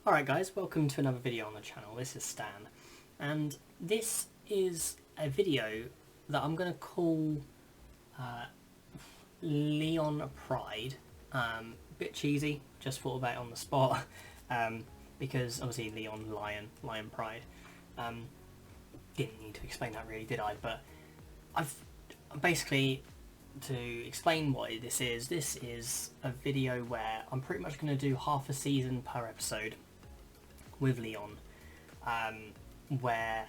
Alright guys, welcome to another video on the channel. This is Stan, and this is a video that I'm going to call Lyon Pride. Bit cheesy, just thought about it on the spot, because obviously Lion Pride. Didn't need to explain that really, did I? But I've basically, to explain what this is a video where I'm pretty much going to do half a season per episode with Lyon, where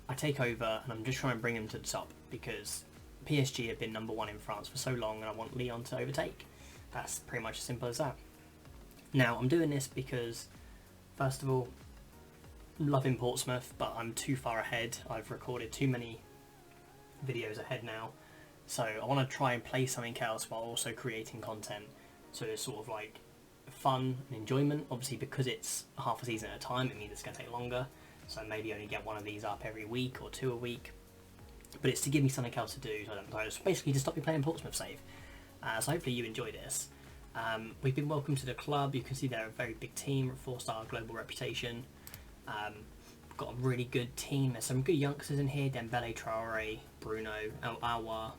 I take over and I'm just trying to bring him to the top because PSG have been number one in France for so long and I want Lyon to overtake. That's pretty much as simple as that. Now I'm doing this because, first of all, loving Portsmouth, but I'm too far ahead. I've recorded too many videos ahead now, so I want to try and play something else while also creating content, so it's sort of like fun and enjoyment. Obviously, because it's half a season at a time, it means it's going to take longer, so maybe only get one of these up every week or two a week, but it's to give me something else to do, so it's basically to stop me playing Portsmouth save. So hopefully you enjoy this. We've been welcomed to the club. You can see they're a very big team, 4-star global reputation. We've got a really good team. There's some good youngsters in here: Dembele, Traore, Bruno, Aouar.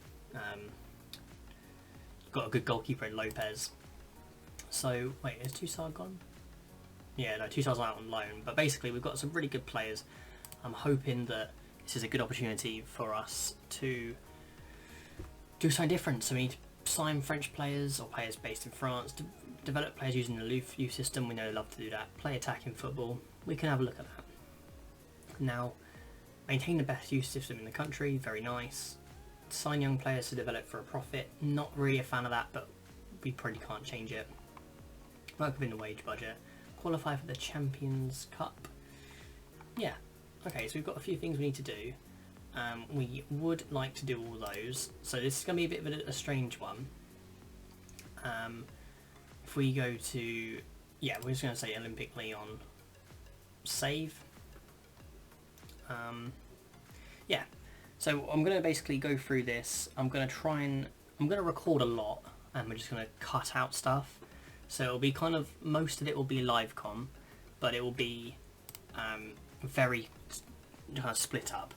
Got a good goalkeeper in Lopez. So wait, is Toussaint gone? Yeah, no, Toussaint's out on loan. But basically, we've got some really good players. I'm hoping that this is a good opportunity for us to do something different. So we need to sign French players or players based in France, develop players using the youth system. We know they love to do that. Play attacking football. We can have a look at that. Now, maintain the best youth system in the country. Very nice. Sign young players to develop for a profit. Not really a fan of that, but we probably can't change it. Work within the wage budget. Qualify for the Champions Cup. Yeah. Okay, so we've got a few things we need to do. We would like to do all those. So this is going to be a bit of a strange one. If we go to... Yeah, we're just going to say Olympic Lyon save. Yeah. So I'm going to basically go through this. I'm going to record a lot, and we're just going to cut out stuff. So it'll be kind of, most of it will be live com, but it will be very kind of split up.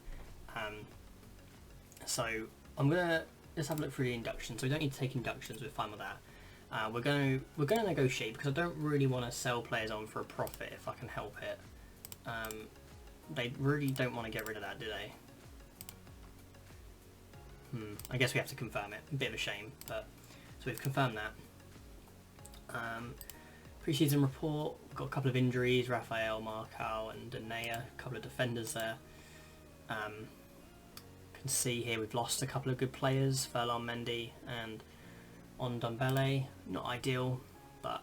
So I'm going to just have a look through the induction. So we don't need to take inductions, we're fine with that. We're going to negotiate because I don't really want to sell players on for a profit if I can help it. They really don't want to get rid of that, do they? I guess we have to confirm it. A bit of a shame, but so we've confirmed that. Pre-season report. We've got a couple of injuries: Raphael, Marcal, and Danea. A couple of defenders there. Can see here we've lost a couple of good players: Ferland Mendy and Dembele. Not ideal, but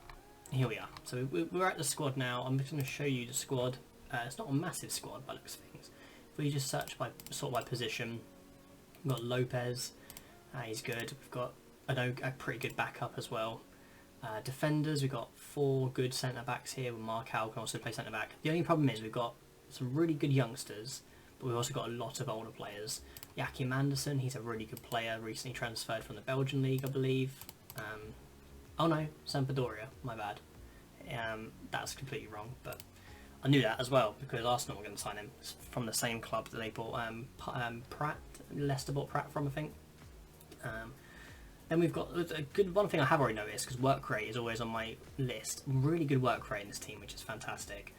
here we are. So we're at the squad now. I'm just going to show you the squad. It's not a massive squad by looks of things. If we just search by by position, we've got Lopez. He's good. We've got a pretty good backup as well. Defenders, we've got 4 good centre backs here. Marcal can also play centre back. The only problem is we've got some really good youngsters, but we've also got a lot of older players. Joachim Andersen, he's a really good player, recently transferred from the Belgian league, I believe. Oh no, Sampdoria, my bad. That's completely wrong, but I knew that as well because Arsenal were going to sign him. It's from the same club that they bought Pratt. Leicester bought Pratt from, I think. Then we've got a good one thing I have already noticed, because work rate is always on my list. Really good work rate in this team, which is fantastic.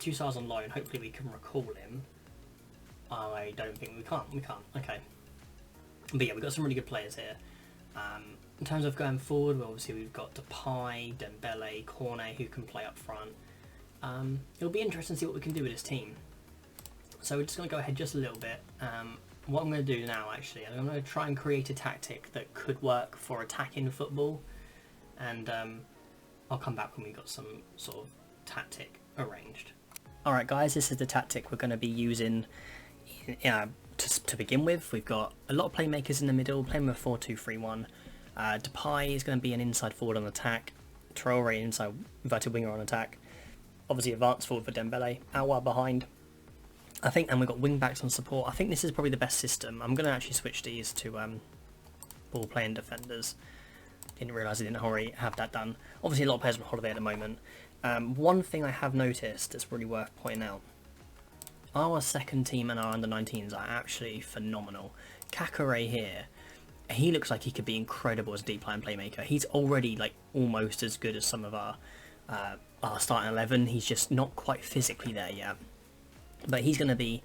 2 stars on loan. Hopefully we can recall him. I don't think we can't. We can't. Okay. But yeah, we've got some really good players here. In terms of going forward, well, obviously we've got Depay, Dembele, Cornet, who can play up front. It'll be interesting to see what we can do with this team. So we're just going to go ahead just a little bit. What I'm going to do now, actually, I'm going to try and create a tactic that could work for attacking football, and I'll come back when we've got some sort of tactic arranged. Alright guys, this is the tactic we're going to be using to begin with. We've got a lot of playmakers in the middle, playing with 4-2-3-1. Depay is going to be an inside forward on attack, Traore inside inverted winger on attack, obviously advanced forward for Dembele, Aouar behind. I think, and we've got wing backs on support. I think this is probably the best system. I'm going to actually switch these to ball playing defenders. Didn't realise I didn't already have that done. Obviously a lot of players are on holiday at the moment. One thing I have noticed that's really worth pointing out, our second team and our under-19s are actually phenomenal. Kakare here, he looks like he could be incredible as a deep line playmaker. He's already like almost as good as some of our starting 11. He's just not quite physically there yet. But he's going to be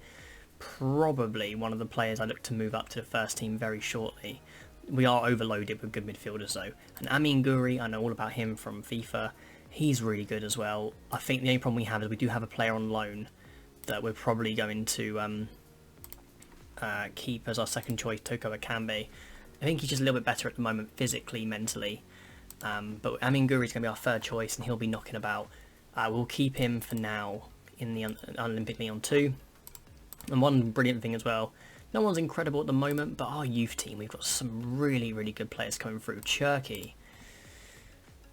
probably one of the players I look to move up to the first team very shortly. We are overloaded with good midfielders though. And Amin Guri, I know all about him from FIFA. He's really good as well. I think the only problem we have is we do have a player on loan that we're probably going to keep as our second choice, Toko Akambe. I think he's just a little bit better at the moment physically, mentally. But Amin Guri is going to be our third choice and he'll be knocking about. We'll keep him for now in the Olympic Leon 2. And one brilliant thing as well, no one's incredible at the moment, but our youth team, we've got some really, really good players coming through. Cherky,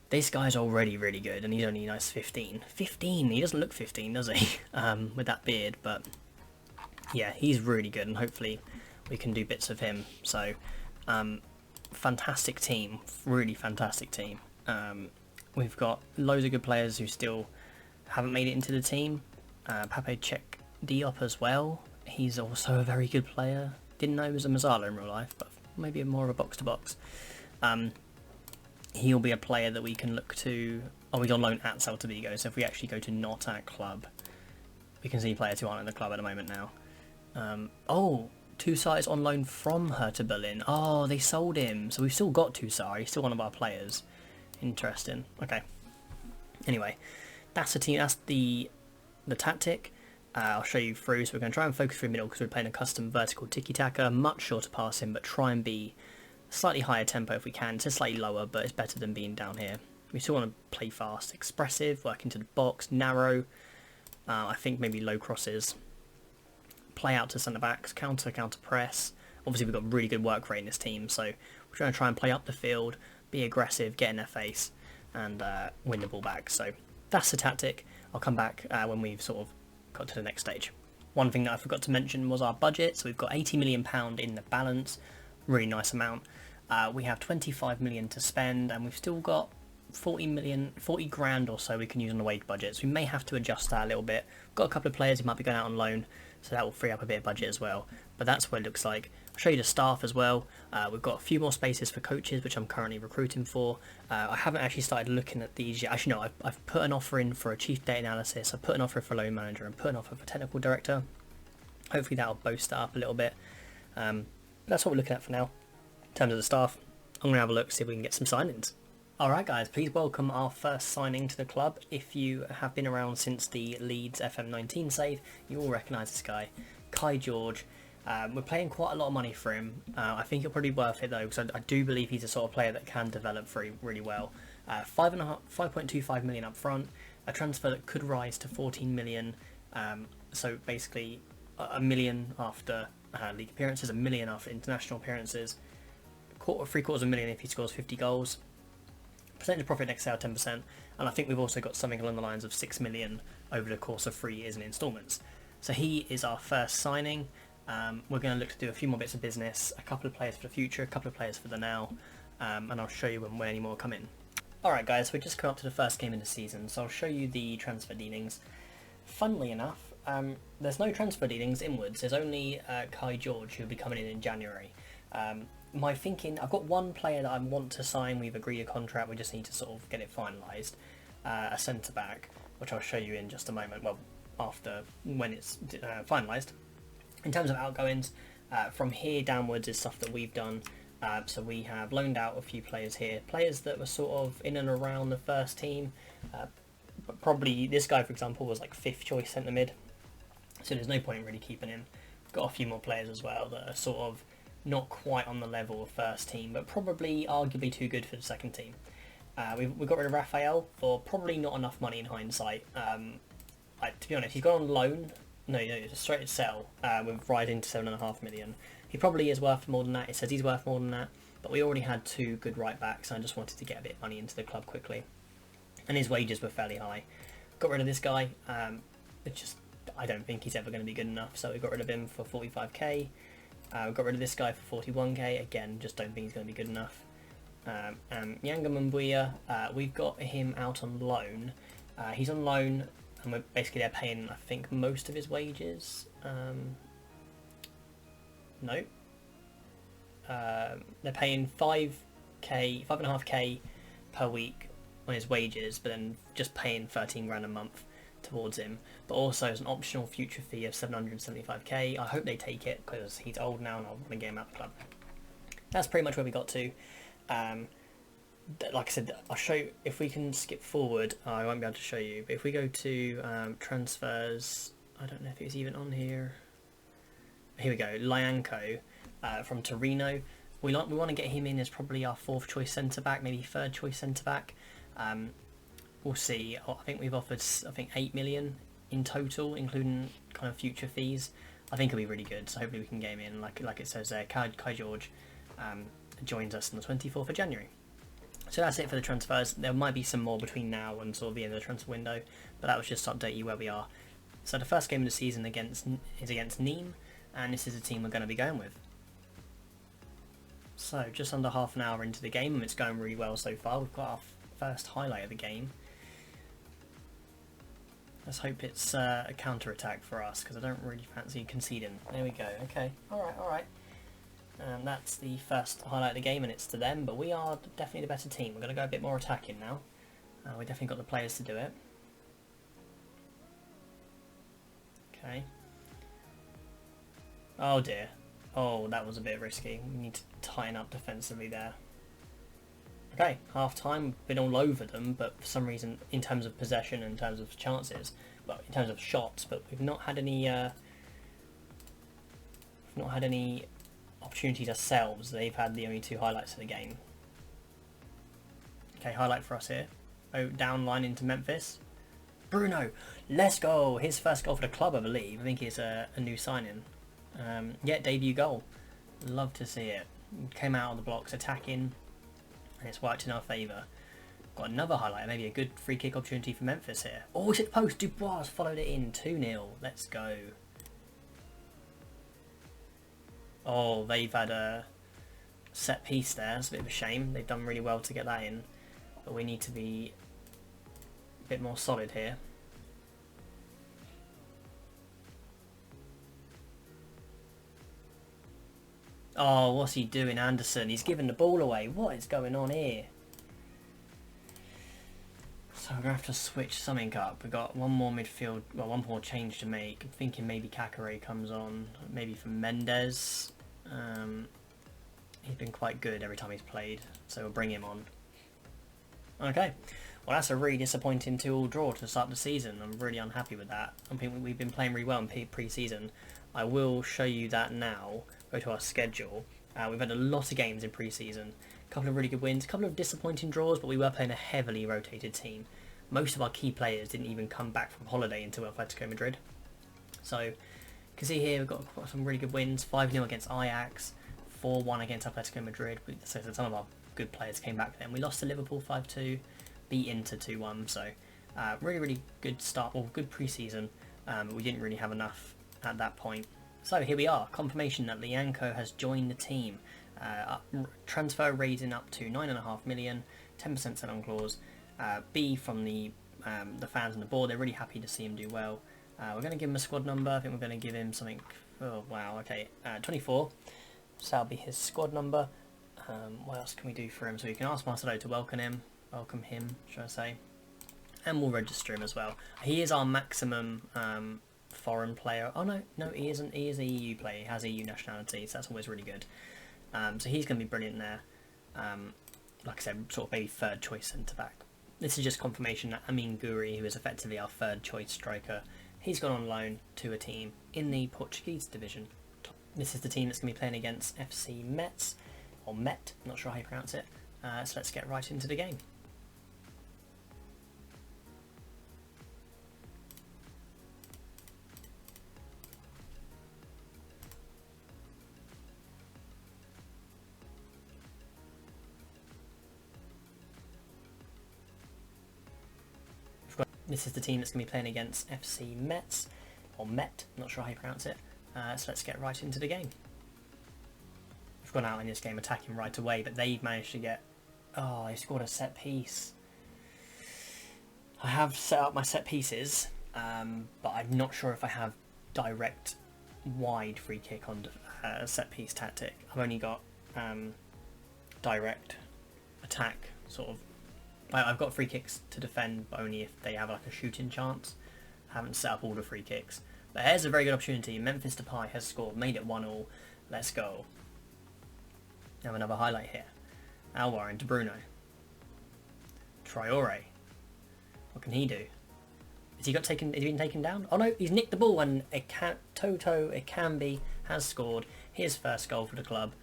this guy's already really good, and he's only nice 15. 15, he doesn't look 15, does he? With that beard, but yeah, he's really good, and hopefully we can do bits of him. So, fantastic team, really fantastic team. We've got loads of good players who still haven't made it into the team. Pape Cech Diop as well. He's also a very good player. Didn't know he was a Mazzala in real life, but maybe more of a box-to-box. He'll be a player that we can look to. Oh, he's on loan at Celta Vigo, so if we actually go to not at club, we can see players who aren't in the club at the moment now. Oh, Toussaint is on loan from Hertha Berlin. Oh, they sold him, so we've still got Toussaint. He's still one of our players. Interesting. Okay. Anyway, that's the team. That's the tactic. I'll show you through. So we're going to try and focus through middle because we're playing a custom vertical tiki-taka. Much shorter passing, but try and be slightly higher tempo if we can. It's slightly lower, but it's better than being down here. We still want to play fast, expressive, work into the box, narrow. I think maybe low crosses. Play out to centre backs, counter press. Obviously, we've got really good work rate in this team, so we're going to try and play up the field, be aggressive, get in their face, and win the ball back. So that's the tactic. I'll come back when we've sort of got to the next stage. One thing that I forgot to mention was our budget. So we've got £80 million in the balance, really nice amount. We have 25 million to spend, and we've still got 40 grand or so we can use on the wage budget. So we may have to adjust that a little bit. We've got a couple of players who might be going out on loan, so that will free up a bit of budget as well. But that's what it looks like. I'll show you the staff as well. We've got a few more spaces for coaches, which I'm currently recruiting for. I haven't actually started looking at these yet. Actually, no, I've put an offer in for a chief data analysis. I've put an offer for a loan manager and put an offer for technical director. Hopefully that'll boost that up a little bit. That's what we're looking at for now. In terms of the staff, I'm going to have a look, see if we can get some signings. Alright guys, please welcome our first signing to the club. If you have been around since the Leeds FM19 save, you will recognise this guy, Kai George. We're paying quite a lot of money for him. I think it'll probably be worth it though, because I do believe he's a sort of player that can develop really well. 5.25 million up front, a transfer that could rise to 14 million. So basically a million after league appearances, a million after international appearances, three-quarters of a million if he scores 50 goals. Percentage of profit next sale 10%, and I think we've also got something along the lines of 6 million over the course of 3 years in instalments. So he is our first signing. We're going to look to do a few more bits of business, a couple of players for the future, a couple of players for the now, and I'll show you when any more come in. Alright guys, we've just come up to the first game in the season, so I'll show you the transfer dealings. Funnily enough, there's no transfer dealings inwards, there's only Kai George who'll be coming in January. My thinking, I've got one player that I want to sign, we've agreed a contract, we just need to sort of get it finalised, a centre-back, which I'll show you in just a moment, well, after, when it's finalised. In terms of outgoings, from here downwards is stuff that we've done, so we have loaned out a few players here, players that were sort of in and around the first team, but probably this guy for example was like 5th choice centre mid, so there's no point in really keeping him. Got a few more players as well that are sort of not quite on the level of first team, but probably arguably too good for the second team. We got rid of Raphael for probably not enough money in hindsight. To be honest, he's gone on loan. No, it's a straight sell with riding to 7.5 million. He probably is worth more than that. It says he's worth more than that, but we already had 2 good right backs, and I just wanted to get a bit of money into the club quickly. And his wages were fairly high. Got rid of this guy. I don't think he's ever going to be good enough, so we got rid of him for 45k. Got rid of this guy for 41k, again, just don't think he's going to be good enough. And Yanga Mbuya, we've got him out on loan. He's on loan, and they're paying, I think, most of his wages. No. They're paying 5.5k per week on his wages, but then just paying 13 grand a month towards him. But also as an optional future fee of 775k. I hope they take it because he's old now and I want to get him out of the club. That's pretty much where we got to. Like I said, I'll show you if we can skip forward. I won't be able to show you, but if we go to transfers, I don't know if it's even on here. Here we go, LYON'S from Torino. We want to get him in as probably our 4th choice centre back, maybe 3rd choice centre back. We'll see. I think we've offered 8 million in total, including kind of future fees. I think it'll be really good. So hopefully we can get him in. Like it says there, Kai George joins us on the 24th of January. So that's it for the transfers. There might be some more between now and sort of the end of the transfer window, but that was just to update you where we are. So the first game of the season is against Nîmes, and this is the team we're going to be going with. So just under half an hour into the game, and it's going really well so far. We've got our first highlight of the game. Let's hope it's a counter-attack for us, because I don't really fancy conceding. There we go. Okay. Alright. And that's the first highlight of the game, and it's to them, but we are definitely the better team. We're going to go a bit more attacking now. We definitely got the players to do it. Okay. Oh dear. Oh, that was a bit risky. We need to tighten up defensively there. Okay, half time, we've been all over them, but for some reason, in terms of possession, in terms of chances, well, in terms of shots, but we've not had any opportunities ourselves. They've had the only 2 highlights of the game. Okay, highlight for us here. Oh, down line into Memphis. Bruno, let's go! His first goal for the club, I believe. I think it's a new signing. Yeah, debut goal. Love to see it. Came out of the blocks attacking, and it's worked in our favour. Got another highlight, maybe a good free kick opportunity for Memphis here. Oh, it's at the post. Dubois followed it in. 2-0. Let's go. Oh, they've had a set piece there. It's a bit of a shame. They've done really well to get that in, but we need to be a bit more solid here. Oh, what's he doing, Anderson? He's giving the ball away. What is going on here? So we're going to have to switch something up. We've got one more midfield, well, one more change to make. I'm thinking maybe Kakare comes on, maybe for Mendes. He's been quite good every time he's played, so we'll bring him on. Okay, well that's a really disappointing 2-2 draw to start the season. I'm really unhappy with that. I think we've been playing really well in pre-season. I will show you that now. Go to our schedule. We've had a lot of games in pre-season. A couple of really good wins, a couple of disappointing draws, but we were playing a heavily rotated team. Most of our key players didn't even come back from holiday until Atletico Madrid. So you can see here we've got some really good wins. 5-0 against Ajax, 4-1 against Atletico Madrid. So some of our good players came back then. We lost to Liverpool 5-2, beat Inter 2-1. So really good start, or good pre-season. But we didn't really have enough at that point. So here we are, confirmation that LYON'S has joined the team. Transfer raising up to 9.5 million, 10% sell-on clause. B from the fans on the board, they're really happy to see him do well. We're going to give him a squad number. I think we're going to give him something, oh wow, okay, 24. So that'll be his squad number. What else can we do for him? So we can ask Marcelo to welcome him, should I say. And we'll register him as well. He is our maximum foreign player. Oh no, he isn't. He is an EU player. He has EU nationality, so that's always really good. So he's going to be brilliant there. Like I said, sort of maybe 3rd choice centre back. This is just confirmation that Amin Guri, who is effectively our 3rd choice striker, he's gone on loan to a team in the Portuguese division. This is the team that's going to be playing against FC Metz, or Met, not sure how you pronounce it. So let's get right into the game. This is the team that's going to be playing against FC Metz, or Met, not sure how you pronounce it. So let's get right into the game. We've gone out in this game attacking right away, but they've managed to get... Oh, they scored a set piece. I have set up my set pieces, but I'm not sure if I have direct wide free kick on set piece tactic. I've only got direct attack sort of. I've got free kicks to defend, but only if they have like a shooting chance. I haven't set up all the free kicks. But here's a very good opportunity. Memphis Depay has scored, made it 1-1. Let's go. Have another highlight here. Alwar into Bruno. Traore. What can he do? Has he been taken down? Oh no, he's nicked the ball, and Toto Ekambi has scored his first goal for the club,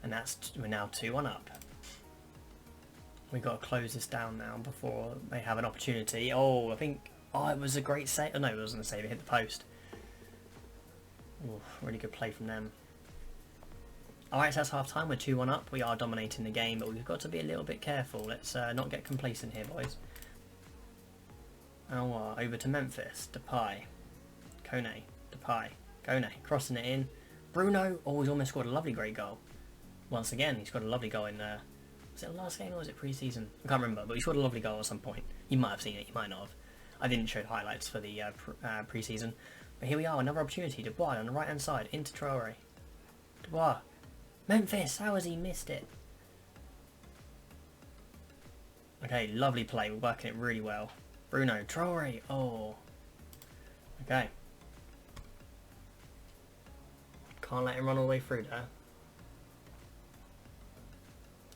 and we're now 2-1 up. We've got to close this down now before they have an opportunity. Oh, it was a great save. Oh no, it wasn't a save, it hit the post. Ooh, really good play from them. Alright, so that's half time. We're 2-1 up. We are dominating the game, but we've got to be a little bit careful. Let's not get complacent here, boys. Over to Memphis. Depay. Kone. Depay. Kone. Crossing it in. Bruno. Oh, he's almost scored a lovely great goal. Once again, he scored a lovely goal in was it the last game or was it pre-season? I can't remember, but he scored a lovely goal at some point. You might have seen it, you might not have. I didn't show the highlights for the pre-season. But here we are, another opportunity. Dubois on the right-hand side, into Traore. Dubois. Memphis, how has he missed it? Okay, lovely play. We're working it really well. Bruno, Traore. Oh. Okay. Can't let him run all the way through there.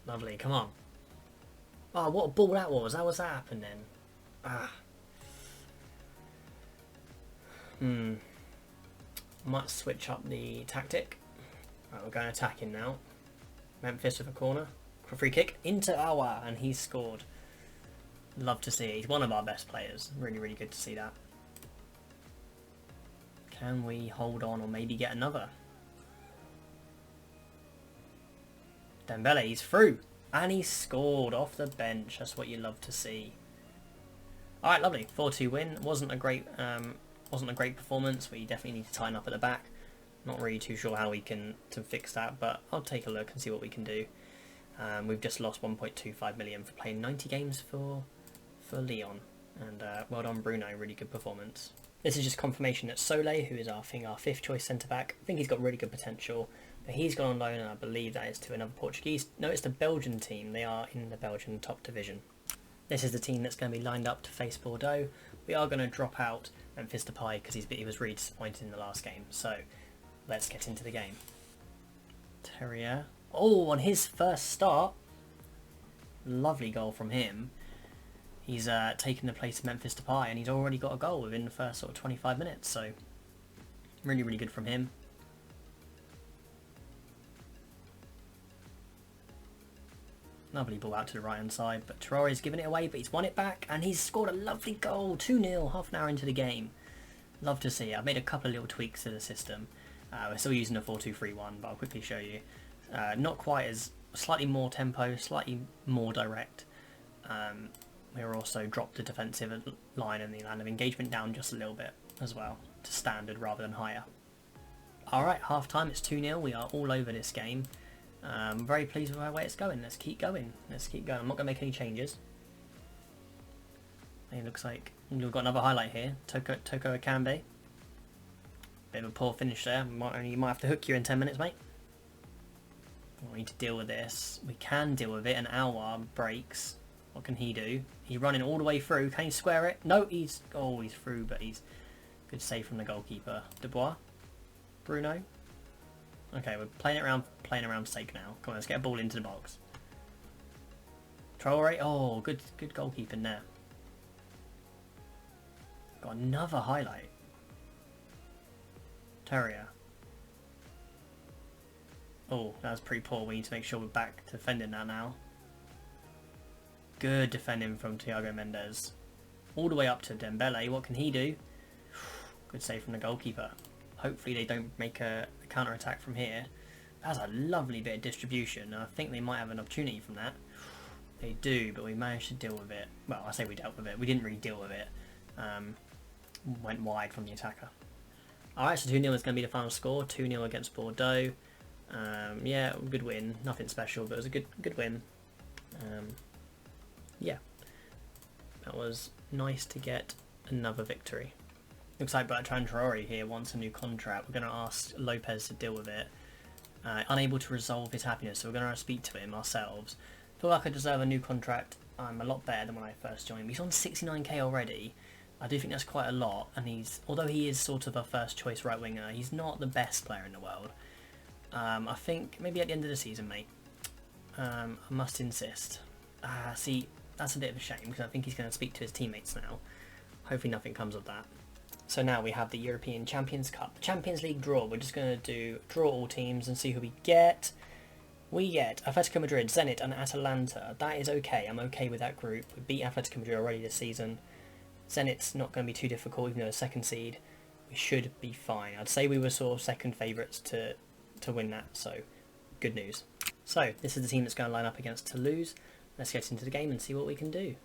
Lovely, come on. Oh, what a ball that was. How was that happen then? Might switch up the tactic. Right, we're going attacking now. Memphis with a corner. For a free kick into Awa, and he's scored. Love to see it. He's one of our best players. Really, really good to see that. Can we hold on or maybe get another? Dembele, he's through. And he scored off the bench. That's what you love to see. Alright, lovely. 4-2 win. Wasn't a great performance. We definitely need to tighten up at the back. Not really too sure how we can fix that, but I'll take a look and see what we can do. We've just lost 1.25 million for playing 90 games for Lyon. And well done, Bruno. Really good performance. This is just confirmation that Sole, who is our fifth choice centre-back, I think he's got really good potential. But he's gone on loan, and I believe that is to another Portuguese. No, it's the Belgian team. They are in the Belgian top division. This is the team that's going to be lined up to face Bordeaux. We are going to drop out Memphis Depay because he was really disappointed in the last game. So let's get into the game. Terrier. Oh, on his first start. Lovely goal from him. He's taken the place of Memphis Depay, and he's already got a goal within the first sort of 25 minutes. So really, really good from him. Lovely ball out to the right hand side, but Traore's given it away, but he's won it back, and he's scored a lovely goal. 2-0, half an hour into the game. Love to see it. I've made a couple of little tweaks to the system. We're still using a 4-2-3-1, but I'll quickly show you. Not quite as, slightly more tempo, slightly more direct. We're also dropped the defensive line and the line of engagement down just a little bit as well, to standard rather than higher. Alright, half time, it's 2-0. We are all over this game. I'm very pleased with the way it's going. Let's keep going. Let's keep going. I'm not going to make any changes. It looks like we've got another highlight here. Toko Ekambi. Bit of a poor finish there. You might have to hook you in 10 minutes, mate. We need to deal with this. We can deal with it. And Alwar breaks. What can he do? He's running all the way through. Can he square it? No, he's through, but he's good save from the goalkeeper. Dubois. Bruno. Okay, we're playing around sake now. Come on, let's get a ball into the box. Traore, oh, good goalkeeping there. Got another highlight. Terrier. Oh, that was pretty poor. We need to make sure we're back to defending that now. Good defending from Thiago Mendes. All the way up to Dembele. What can he do? Good save from the goalkeeper. Hopefully they don't make a counter-attack from here. That's a lovely bit of distribution. I think they might have an opportunity from that. They do, but we managed to deal with it. Well, I say we dealt with it. We didn't really deal with it. Went wide from the attacker. Alright, so 2-0 is going to be the final score. 2-0 against Bordeaux. Yeah, good win. Nothing special, but it was a good win. Yeah. That was nice to get another victory. Looks like Bertrand Traore here wants a new contract. We're going to ask Lopez to deal with it. Unable to resolve his happiness, so we're going to speak to him ourselves. Feel like I deserve a new contract. I'm a lot better than when I first joined. He's on 69k already. I do think that's quite a lot, and although he is sort of a first choice right winger, he's not the best player in the world. I think maybe at the end of the season, mate. I must insist. See, that's a bit of a shame because I think he's going to speak to his teammates now. Hopefully nothing comes of that. So now we have the European Champions Cup. Champions League draw. We're just going to draw all teams and see who we get. We get Atletico Madrid, Zenit and Atalanta. That is okay. I'm okay with that group. We beat Atletico Madrid already this season. Zenit's not going to be too difficult, even though a second seed. We should be fine. I'd say we were sort of second favourites to win that, so good news. So this is the team that's going to line up against Toulouse. Let's get into the game and see what we can do.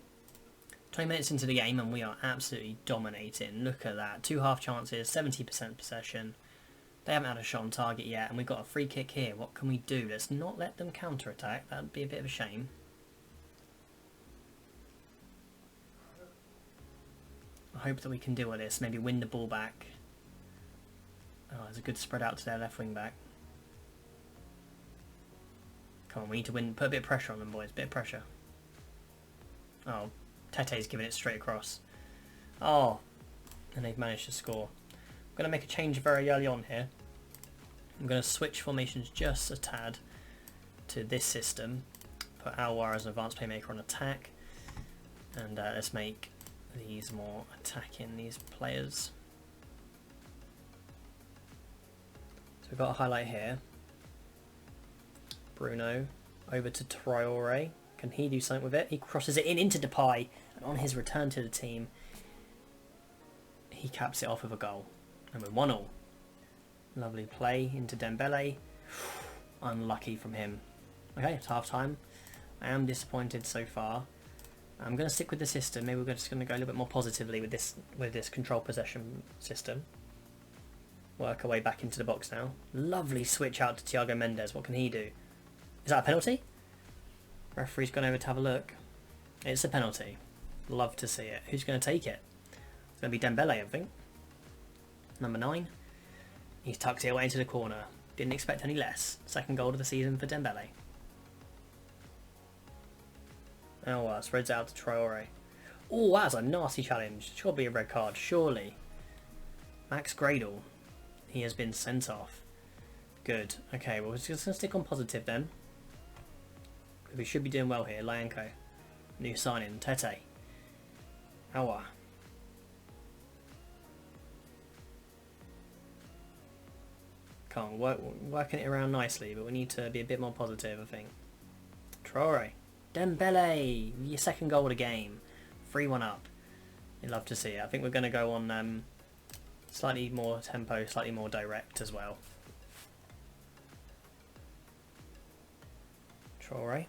20 minutes into the game and we are absolutely dominating. Look at that. 2 half chances, 70% possession. They haven't had a shot on target yet and we've got a free kick here. What can we do? Let's not let them counter-attack. That would be a bit of a shame. I hope that we can deal with this. Maybe win the ball back. Oh, there's a good spread out to their left wing back. Come on, we need to win. Put a bit of pressure on them, boys. Bit of pressure. Oh, Tete's giving it straight across. Oh, and they've managed to score. I'm going to make a change very early on here. I'm going to switch formations just a tad to this system. Put Alwar as an advanced playmaker on attack. And let's make these more attacking, these players. So we've got a highlight here. Bruno over to Traore. Can he do something with it? He crosses it into Depay, and on his return to the team, he caps it off with a goal. And we're 1-1. Lovely play into Dembele. Unlucky from him. Okay, it's half time. I am disappointed so far. I'm going to stick with the system. Maybe we're just going to go a little bit more positively with this control possession system. Work our way back into the box now. Lovely switch out to Thiago Mendes. What can he do? Is that a penalty? Referee's gone over to have a look. It's a penalty. Love to see it. Who's going to take it? It's going to be Dembele, I think. Number 9. He's tucked it away into the corner. Didn't expect any less. Second goal of the season for Dembele. Oh, spreads out to Traore. Oh, that's a nasty challenge. Should be a red card, surely. Max Gradle. He has been sent off. Good. Okay, well, we're just going to stick on positive then. We should be doing well here. Lyanco. New signing. Tete. Awa. Come on, working it around nicely, but we need to be a bit more positive, I think. Traore. Dembele. Your second goal of the game. 3-1 up. You'd love to see it. I think we're going to go on slightly more tempo, slightly more direct as well. Traore.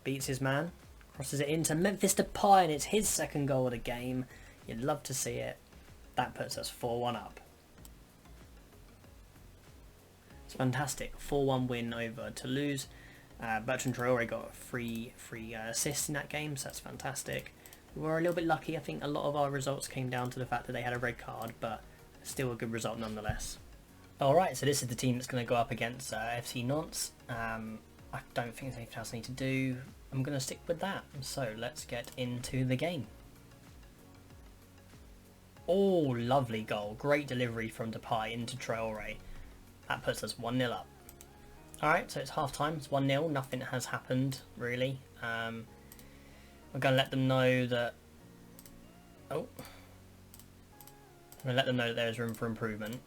Beats his man, crosses it into Memphis Depay, and it's his second goal of the game. You'd love to see it. That puts us 4-1 up. It's fantastic. 4-1 win over Toulouse. Bertrand Traore got free assists in that game, so that's fantastic. We were a little bit lucky. I think a lot of our results came down to the fact that they had a red card, but still a good result nonetheless. Alright, so this is the team that's going to go up against FC Nantes. I don't think there's anything else I need to do. I'm going to stick with that. So let's get into the game. Oh, lovely goal. Great delivery from Depay into Traore. That puts us 1-0 up. Alright, so it's half time. It's 1-0. Nothing has happened, really. We're going to let them know that... Oh. I'm going to let them know that there is room for improvement.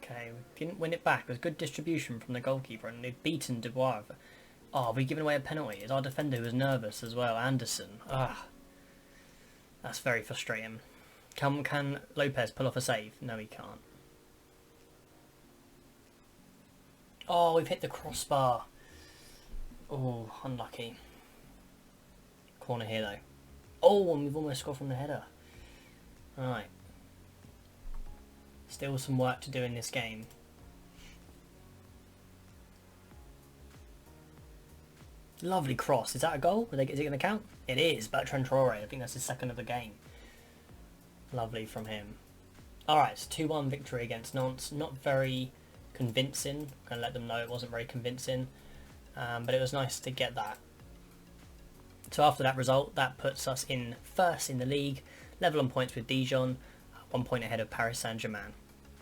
Okay, we didn't win it back. It was good distribution from the goalkeeper, and they've beaten Dubois. Oh, we've given away a penalty. It's our defender who was nervous as well, Anderson. Ah, that's very frustrating. Can Lopez pull off a save? No, he can't. Oh, we've hit the crossbar. Oh, unlucky. Corner here, though. Oh, and we've almost scored from the header. Alright. Still some work to do in this game. Lovely cross. Is that a goal? Is it going to count? It is. Bertrand Traore. I think that's his second of the game. Lovely from him. Alright, it's 2-1 victory against Nantes. Not very convincing. I'm going to let them know it wasn't very convincing. But it was nice to get that. So after that result, that puts us in first in the league. Level on points with Dijon. 1 point ahead of Paris Saint-Germain.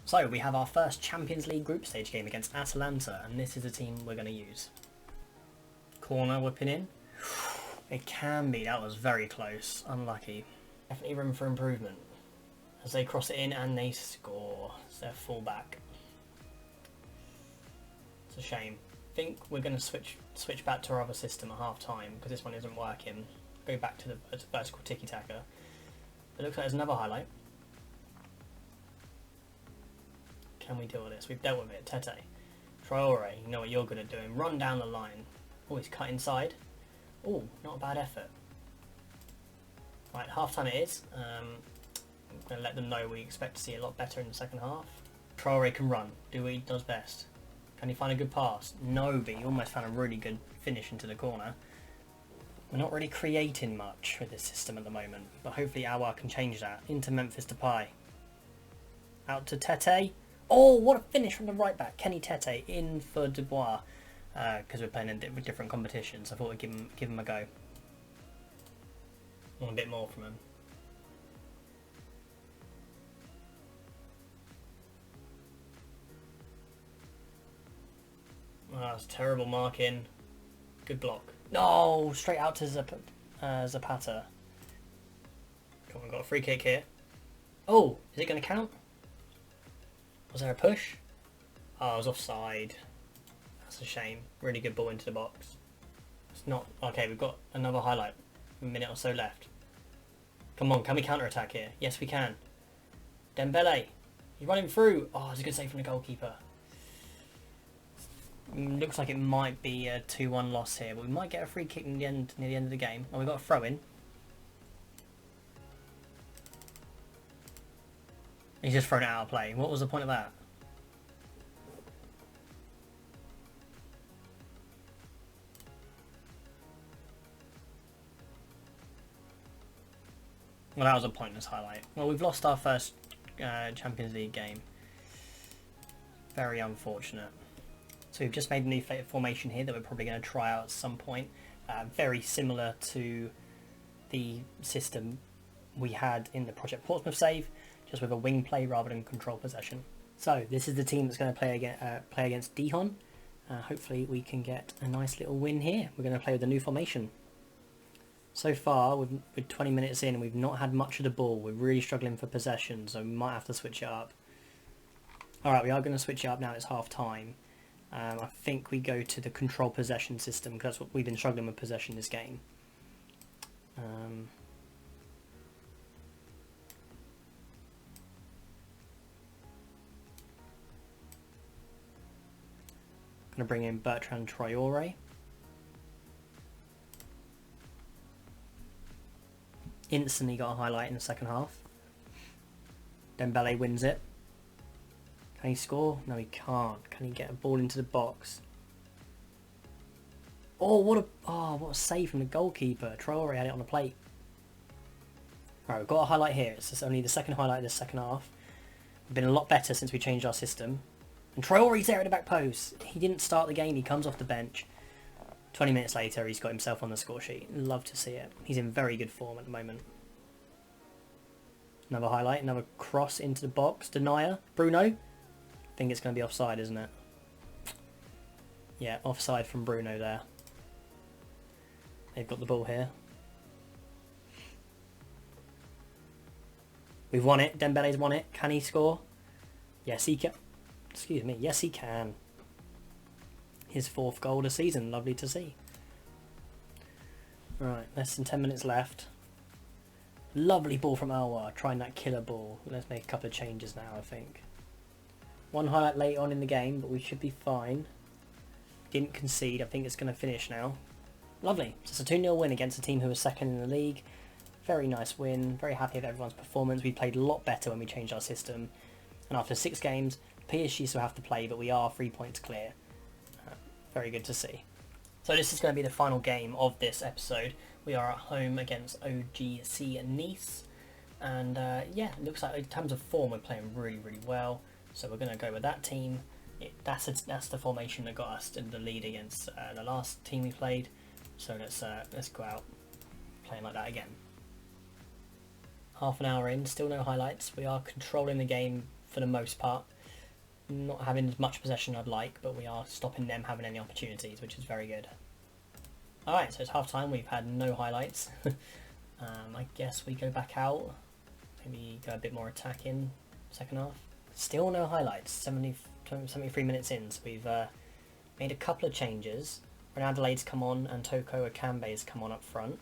So we have our first Champions League group stage game against Atalanta. And this is the team we're going to use. Corner whipping in. It can be. That was very close. Unlucky. Definitely room for improvement. As they cross it in and they score. It's their fullback. It's a shame. I think we're going to switch back to our other system at half time because this one isn't working. Go back to the vertical tiki-taka. It looks like there's another highlight. Can we deal with this? We've dealt with it. Tete. Traore, you know what you're good at doing. Run down the line. Oh, he's cut inside. Oh, not a bad effort. Right, half time it is. I'm going to let them know we expect to see a lot better in the second half. Traore can run. Do what he does best. Can he find a good pass? No, but he almost found a really good finish into the corner. We're not really creating much with this system at the moment, but hopefully Aouar can change that. Into Memphis Depay. Out to Tete. Oh, what a finish from the right back. Kenny Tete in for Dubois. Because we're playing in different competitions. I thought we'd give him a go. Want a bit more from him. Oh, that's terrible marking. Good block. No, straight out to Zapata. Come on, got a free kick here. Oh, is it going to count? Was there a push? Oh, I was offside. That's a shame. Really good ball into the box. It's not... Okay, we've got another highlight. A minute or so left. Come on, can we counter-attack here? Yes, we can. Dembele. He's running through. Oh, it's a good save from the goalkeeper. Looks like it might be a 2-1 loss here, but we might get a free kick near the end of the game. Oh, we've got a throw-in. He's just thrown it out of play. What was the point of that? Well, that was a pointless highlight. Well, we've lost our first Champions League game. Very unfortunate. So we've just made a new formation here that we're probably going to try out at some point. Very similar to the system we had in the Project Portsmouth save, just with a wing play rather than control possession. So this is the team that's going to play against Dijon. Hopefully we can get a nice little win here. We're going to play with the new formation. So far, with 20 minutes in, we've not had much of the ball. We're really struggling for possession, so we might have to switch it up. Alright, we are going to switch it up now. It's half time. I think we go to the control possession system because that's what we've been struggling with possession this game. Going to bring in Bertrand Traore. Instantly got a highlight in the second half. Dembele wins it. Can he score? No, he can't. Can he get a ball into the box? Oh, what a save from the goalkeeper. Traore had it on the plate. Right, we've got a highlight here. It's only the second highlight of the second half. We've been a lot better since we changed our system. And Traore's there at the back post. He didn't start the game. He comes off the bench. 20 minutes later, he's got himself on the score sheet. Love to see it. He's in very good form at the moment. Another highlight, another cross into the box. Denier. Bruno. I think it's going to be offside, isn't it? Yeah, offside from Bruno there. They've got the ball here. We've won it. Dembele's won it. Can he score? Yes, he can. Excuse me. Yes, he can. His 4th goal of the season. Lovely to see. Right, less than 10 minutes left. Lovely ball from Aouar. Trying that killer ball. Let's make a couple of changes now, I think. One highlight late on in the game, but we should be fine. Didn't concede. I think it's going to finish now. Lovely. So it's a 2-0 win against a team who was second in the league. Very nice win. Very happy with everyone's performance. We played a lot better when we changed our system. And after 6 games, PSG still have to play, but we are 3 points clear. Very good to see. So So this is going to be the final game of this episode. We are at home against OGC Nice, and yeah, it looks like in terms of form we're playing really well. So we're going to go with that team. That's the formation that got us in the lead against the last team we played. So let's go out playing like that again. Half an hour in, still no highlights. We are controlling the game for the most part. Not having as much possession I'd like, but we are stopping them having any opportunities, which is very good. Alright, so it's half time, we've had no highlights. I guess we go back out, maybe go a bit more attacking second half. Still no highlights, 73 minutes in, so we've made a couple of changes. Ronaldo Adelaide's come on and Toko Akambe's come on up front.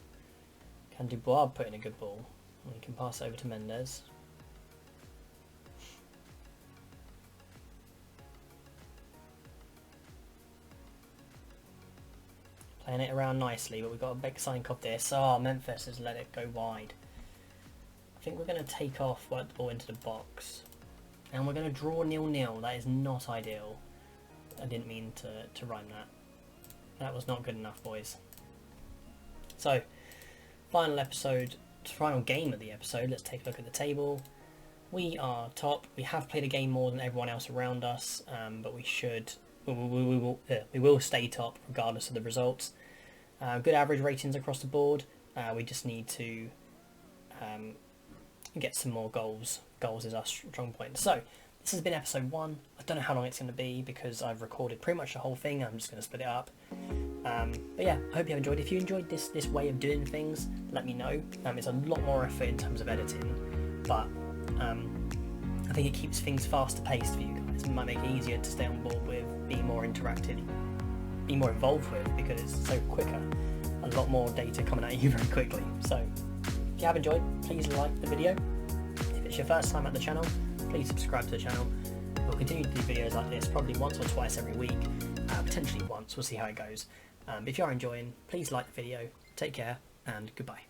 Can Dubois put in a good ball? We can pass it over to Mendes. Playing it around nicely, but we've got a big sink off this. Oh, Memphis has let it go wide. I think we're going to take off the ball into the box. And we're going to draw 0-0. That is not ideal. I didn't mean to rhyme that. That was not good enough, boys. So, final game of the episode. Let's take a look at the table. We are top. We have played a game more than everyone else around us, but we will stay top regardless of the results. Good average ratings across the board. We just need to get some more goals. Goals is our strong point. So this has been episode 1. I don't know how long it's going to be because I've recorded pretty much the whole thing. I'm just going to split it up. But yeah, I hope you have enjoyed. If you enjoyed this way of doing things, let me know. It's a lot more effort in terms of editing, but I think it keeps things faster paced for you guys. It might make it easier to stay on board with, be more interactive, be more involved with, because it's so quicker. A lot more data coming at you very quickly. So if you have enjoyed, please like the video. If it's your first time at the channel, please subscribe to the channel. We'll continue to do videos like this probably once or twice every week, potentially once. We'll see how it goes. If you are enjoying, please like the video. Take care and goodbye.